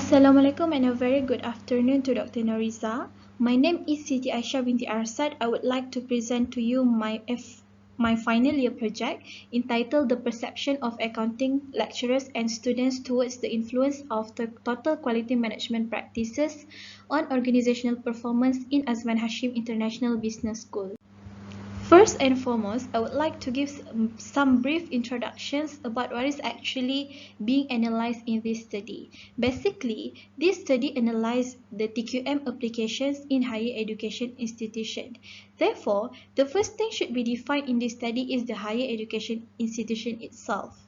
Assalamualaikum and a very good afternoon to Dr. Noriza. My name is Siti Aishah Binti Arsat. I would like to present to you my final year project entitled The Perception of Accounting Lecturers and Students Towards the Influence of the Total Quality Management Practices on Organizational Performance in Azman Hashim International Business School. First and foremost, I would like to give some brief introductions about what is actually being analyzed in this study. Basically, this study analyzed the TQM applications in higher education institution. Therefore, the first thing should be defined in this study is the higher education institution itself.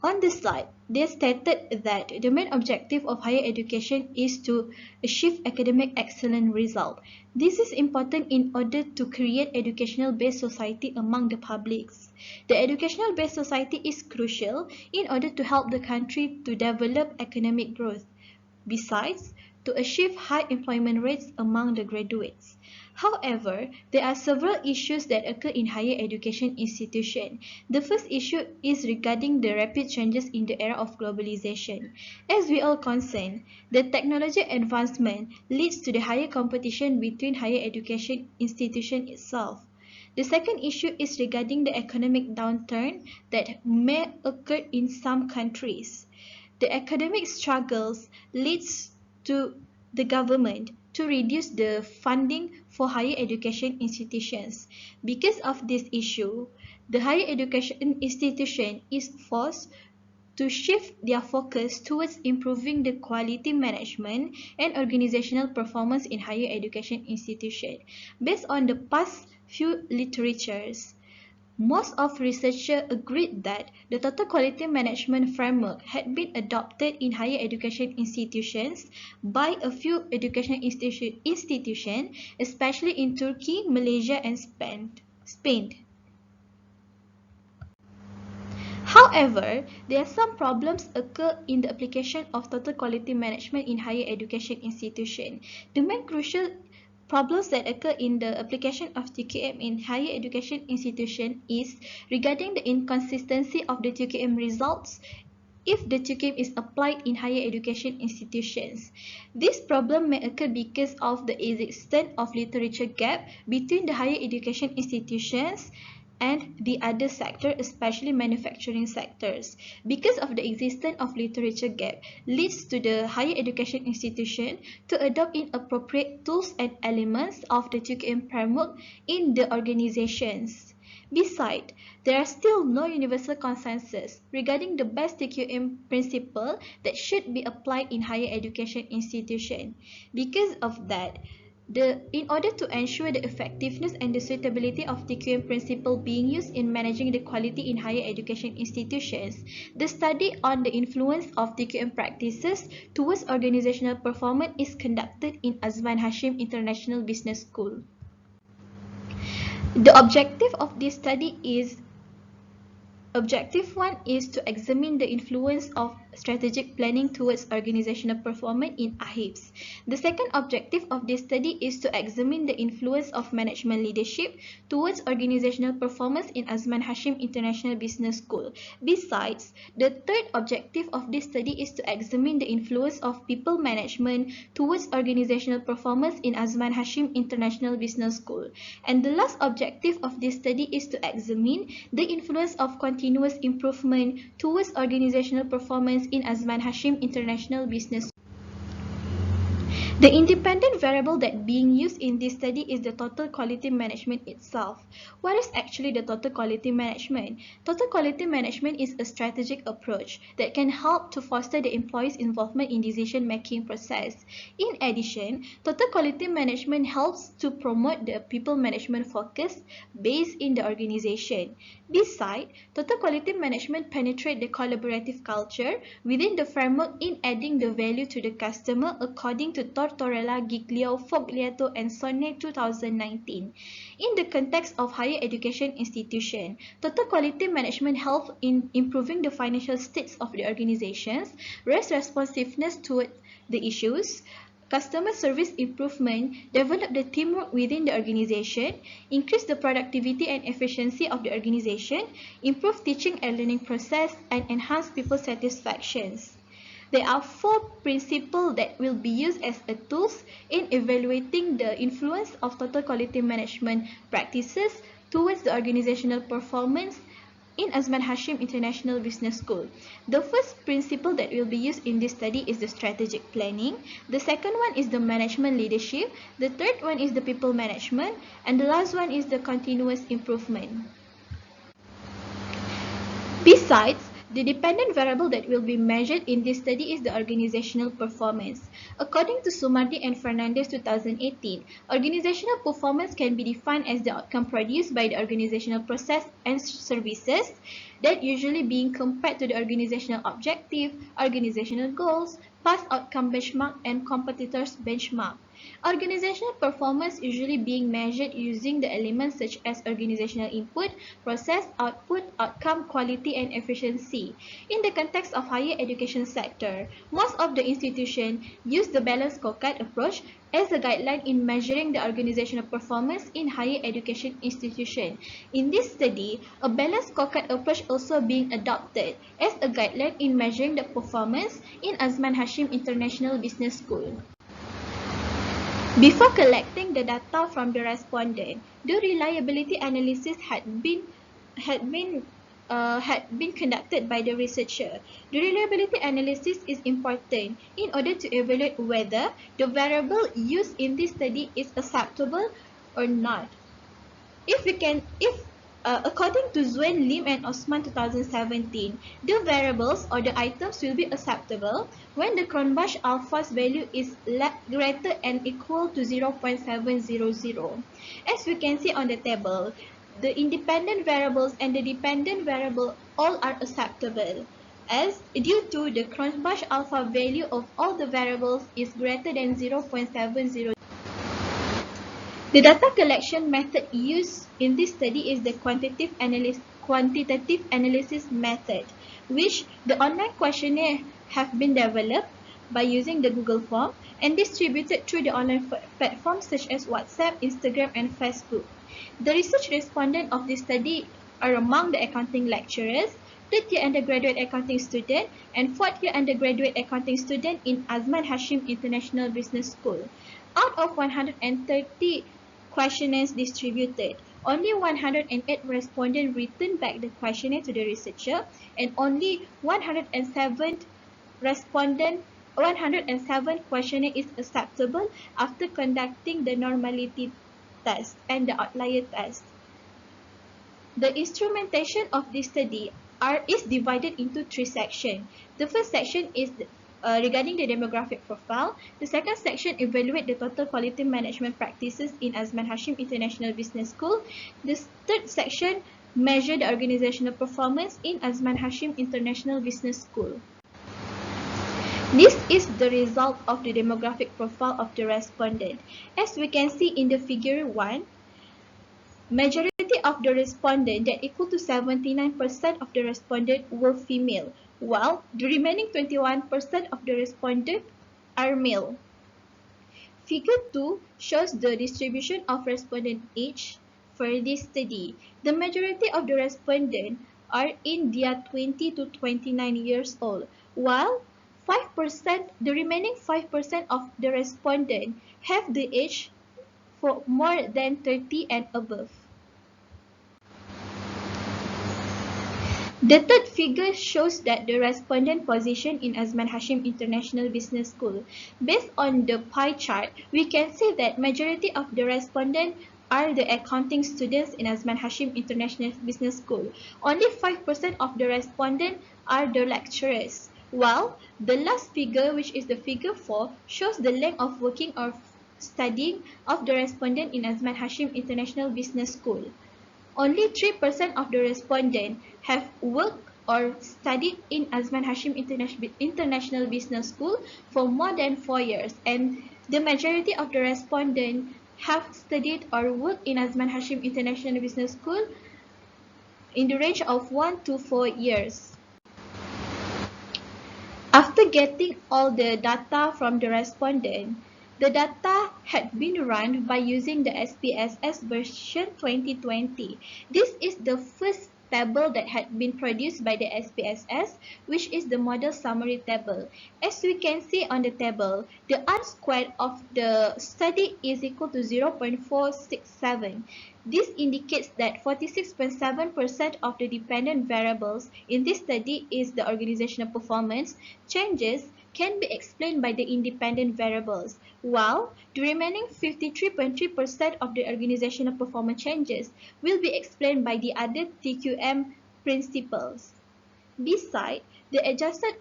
On this slide, they stated that the main objective of higher education is to achieve academic excellent result. This is important in order to create educational-based society among the publics. The educational-based society is crucial in order to help the country to develop economic growth. Besides, to achieve high employment rates among the graduates. However, there are several issues that occur in higher education institutions. The first issue is regarding the rapid changes in the era of globalization. As we all concerned, the technology advancement leads to the higher competition between higher education institutions itself. The second issue is regarding the economic downturn that may occur in some countries. The academic struggles leads to the government to reduce the funding for higher education institutions. Because of this issue, the higher education institution is forced to shift their focus towards improving the quality management and organizational performance in higher education institutions. Based on the past few literatures, most of researchers agreed that the total quality management framework had been adopted in higher education institutions by a few educational institutions, especially in Turkey, Malaysia, and Spain. However, there are some problems occur in the application of total quality management in higher education institutions. The main crucial problems that occur in the application of TQM in higher education institution is regarding the inconsistency of the TQM results if the TQM is applied in higher education institutions. This problem may occur because of the existence of literature gap between the higher education institutions and the other sector, especially manufacturing sectors. Because of the existence of literature gap leads to the higher education institution to adopt inappropriate tools and elements of the TQM framework in the organizations. Besides, there are still no universal consensus regarding the best TQM principle that should be applied in higher education institution. Because of that, in order to ensure the effectiveness and the suitability of TQM principle being used in managing the quality in higher education institutions, the study on the influence of TQM practices towards organizational performance is conducted in Azman Hashim International Business School. The objective of this study is Objective 1 is to examine the influence of strategic planning towards organizational performance in AHIPS. The second objective of this study is to examine the influence of management leadership towards organizational performance in Azman Hashim International Business School. Besides, the third objective of this study is to examine the influence of people management towards organizational performance in Azman Hashim International Business School. And the last objective of this study is to examine the influence of continuous improvement towards organizational performance in Azman Hashim International Business. The independent variable that being used in this study is the total quality management itself. What is actually the total quality management? Total quality management is a strategic approach that can help to foster the employee's involvement in decision-making process. In addition, total quality management helps to promote the people management focus based in the organization. Besides, total quality management penetrates the collaborative culture within the framework in adding the value to the customer according to Tortorella, Giglio, Foglietto, and Sonne 2019. In the context of higher education institution, total quality management helps in improving the financial states of the organizations, raise responsiveness toward the issues, customer service improvement, develop the teamwork within the organization, increase the productivity and efficiency of the organization, improve teaching and learning process, and enhance people satisfactions. There are 4 principles that will be used as a tools in evaluating the influence of total quality management practices towards the organizational performance in Azman Hashim International Business School. The first principle that will be used in this study is the strategic planning. The second one is the management leadership. The third one is the people management. And the last one is the continuous improvement. Besides, the dependent variable that will be measured in this study is the organizational performance. According to Sumardi and Fernandez 2018, organizational performance can be defined as the outcome produced by the organizational process and services that usually being compared to the organizational objective, organizational goals, past outcome benchmark, and competitors benchmark. Organizational performance usually being measured using the elements such as organizational input, process, output, outcome, quality, and efficiency. In the context of higher education sector, most of the institutions use the balanced scorecard approach as a guideline in measuring the organizational performance in higher education institutions. In this study, a balanced scorecard approach also being adopted as a guideline in measuring the performance in Azman Hashim International Business School. Before collecting the data from the respondent, the reliability analysis had been conducted by the researcher. The reliability analysis is important in order to evaluate whether the variable used in this study is acceptable or not. According to Zuen, Lim, and Osman 2017, the variables or the items will be acceptable when the Cronbach alpha's value is greater and equal to 0.700. As we can see on the table, the independent variables and the dependent variable all are acceptable, as due to the Cronbach alpha value of all the variables is greater than 0.70. The data collection method used in this study is the quantitative analysis method, which the online questionnaire have been developed by using the Google form and distributed through the online platforms such as WhatsApp, Instagram, and Facebook. The research respondents of this study are among the accounting lecturers, third-year undergraduate accounting student, and fourth-year undergraduate accounting student in Azman Hashim International Business School. Out of 130 questionnaires distributed, only 108 respondents returned back the questionnaire to the researcher, and only 107 questionnaire is acceptable after conducting the normality test and the outlier test. The instrumentation of this study is divided into 3 sections. The first section is regarding the demographic profile. The second section evaluate the total quality management practices in Azman Hashim International Business School. The third section measure the organizational performance in Azman Hashim International Business School. This is the result of the demographic profile of the respondent. As we can see in the figure 1, majority of the respondent, that equal to 79% of the respondent, were female, while the remaining 21% of the respondent are male. Figure 2 shows the distribution of respondent age for this study. The majority of the respondents are in their 20 to 29 years old, while the remaining 5% of the respondents have the age for more than 30 and above. The third figure shows that the respondent position in Azman Hashim International Business School. Based on the pie chart, we can see that majority of the respondents are the accounting students in Azman Hashim International Business School. Only 5% of the respondents are the lecturers, while the last figure, which is the figure 4, shows the length of working or studying of the respondent in Azman Hashim International Business School. Only 3% of the respondents have worked or studied in Azman Hashim International Business School for more than 4 years, and the majority of the respondents have studied or worked in Azman Hashim International Business School in the range of 1 to 4 years. After getting all the data from the respondent, the data had been run by using the SPSS version 2020. This is the first table that had been produced by the SPSS, which is the model summary table. As we can see on the table, the R squared of the study is equal to 0.467. This indicates that 46.7% of the dependent variables in this study is the organizational performance. Changes can be explained by the independent variables, while the remaining 53.3% of the organizational performance changes will be explained by the other TQM principles. Besides, the adjusted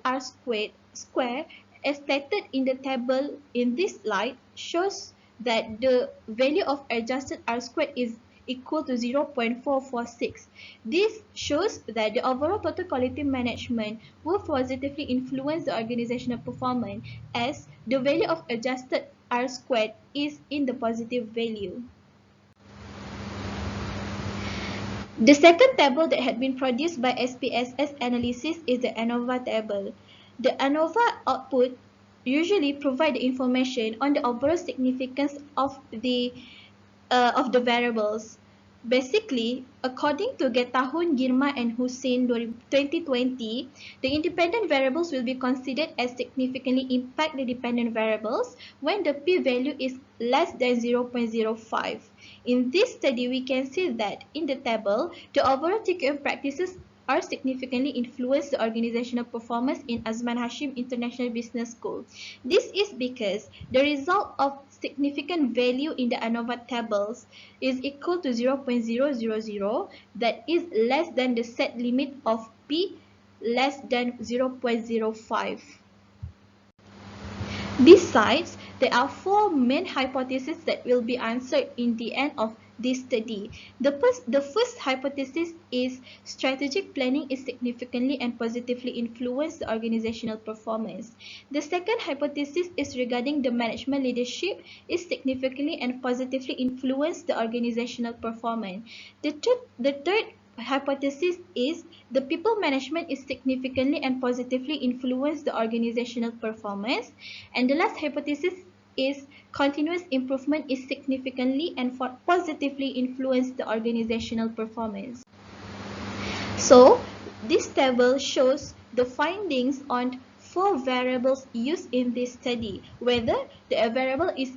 square as stated in the table in this slide shows that the value of adjusted R squared is equal to 0.446. This shows that the overall total quality management will positively influence the organizational performance as the value of adjusted R squared is in the positive value. The second table that had been produced by SPSS analysis is the ANOVA table. The ANOVA output usually provide the information on the overall significance of the variables. Basically, according to Getahun, Girma and Hussein 2020, the independent variables will be considered as significantly impact the dependent variables when the p-value is less than 0.05. In this study, we can see that in the table, the overall TQM practices are significantly influence the organizational performance in Azman Hashim International Business School. This is because the result of significant value in the ANOVA tables is equal to 0.000, that is less than the set limit of P less than 0.05. Besides, there are four main hypotheses that will be answered in the end of this study. The first hypothesis is strategic planning is significantly and positively influence the organizational performance. The second hypothesis is regarding the management leadership is significantly and positively influence the organizational performance. The third hypothesis is the people management is significantly and positively influence the organizational performance, and the last hypothesis is continuous improvement is significantly and positively influence the organizational performance. So this table shows the findings on four variables used in this study, whether the variable is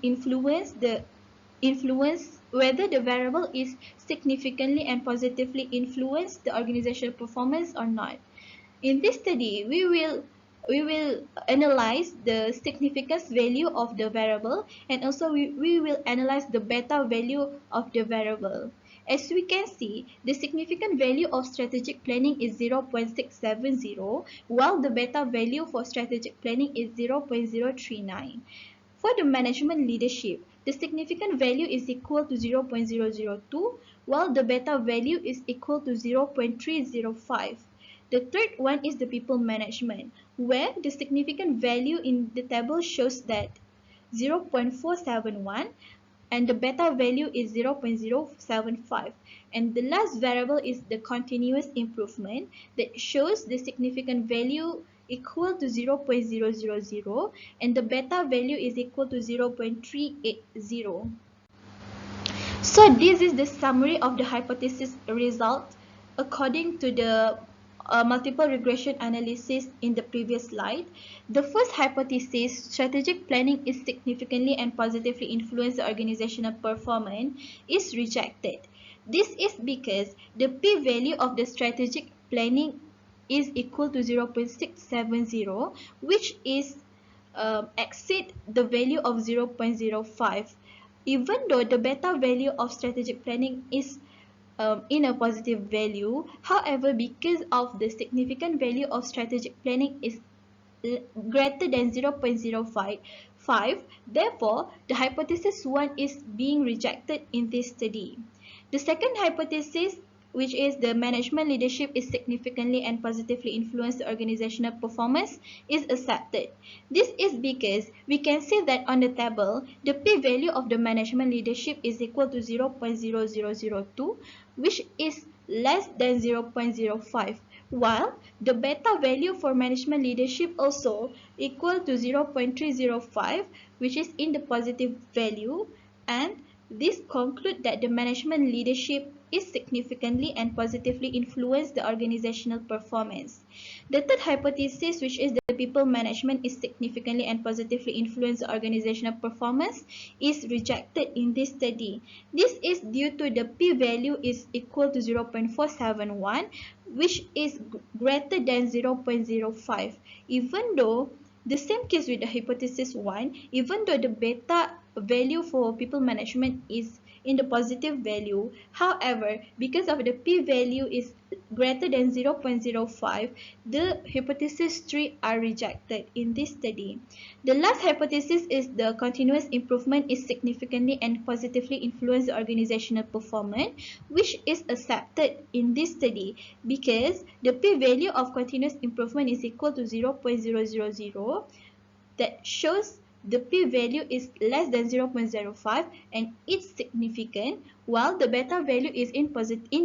whether the variable is significantly and positively influence the organizational performance or not. In this study, we will analyze the significance value of the variable, and also we will analyze the beta value of the variable. As we can see, the significant value of strategic planning is 0.670, while the beta value for strategic planning is 0.039. For the management leadership, the significant value is equal to 0.002, while the beta value is equal to 0.305. The third one is the people management, where the significant value in the table shows that 0.471 and the beta value is 0.075. And the last variable is the continuous improvement that shows the significant value equal to 0.000 and the beta value is equal to 0.380. So this is the summary of the hypothesis result according to the multiple regression analysis in the previous slide. The first hypothesis, strategic planning is significantly and positively influence the organizational performance, is rejected. This is because the p-value of the strategic planning is equal to 0.670, which is exceed the value of 0.05. Even though the beta value of strategic planning is in a positive value, however, because of the significant value of strategic planning is greater than 0.055, therefore the hypothesis 1 is being rejected in this study. The second hypothesis, which is the management leadership is significantly and positively influence the organizational performance, is accepted. This is because we can see that on the table, the p-value of the management leadership is equal to 0.0002, which is less than 0.05, while the beta value for management leadership also equal to 0.305, which is in the positive value, and this conclude that the management leadership is significantly and positively influence the organizational performance. The third hypothesis, which is the people management is significantly and positively influence the organizational performance, is rejected in this study. This is due to the p-value is equal to 0.471, which is greater than 0.05. Even though the same case with the hypothesis 1, even though the beta value for people management is in the positive value, however, because of the p-value is greater than 0.05, the hypothesis 3 are rejected in this study. The last hypothesis is the continuous improvement is significantly and positively influence the organizational performance, which is accepted in this study because the p-value of continuous improvement is equal to 0.000. That shows the p-value is less than 0.05 and it's significant, while the beta value is in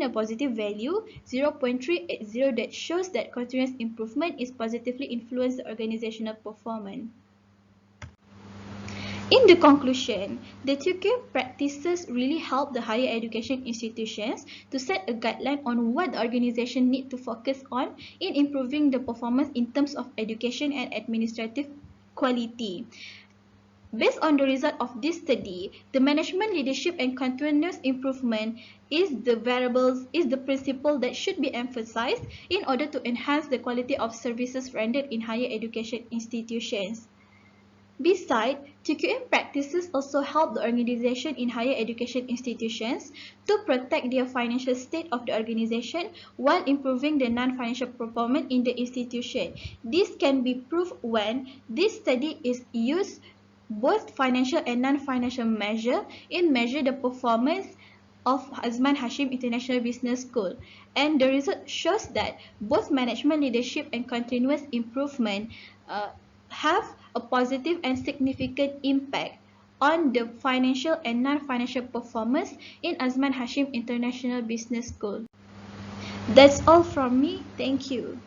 a positive value 0.380, that shows that continuous improvement is positively influence the organizational performance. In the conclusion, the TQM practices really help the higher education institutions to set a guideline on what the organization need to focus on in improving the performance in terms of education and administrative quality. Based on the result of this study, the management, leadership and continuous improvement is the principle that should be emphasized in order to enhance the quality of services rendered in higher education institutions. Besides, TQM practices also help the organization in higher education institutions to protect their financial state of the organization while improving the non-financial performance in the institution. This can be proved when this study is used both financial and non-financial measure in measure the performance of Azman Hashim International Business School, and the result shows that both management, leadership and continuous improvement have a positive and significant impact on the financial and non-financial performance in Azman Hashim International Business School. That's all from me. Thank you.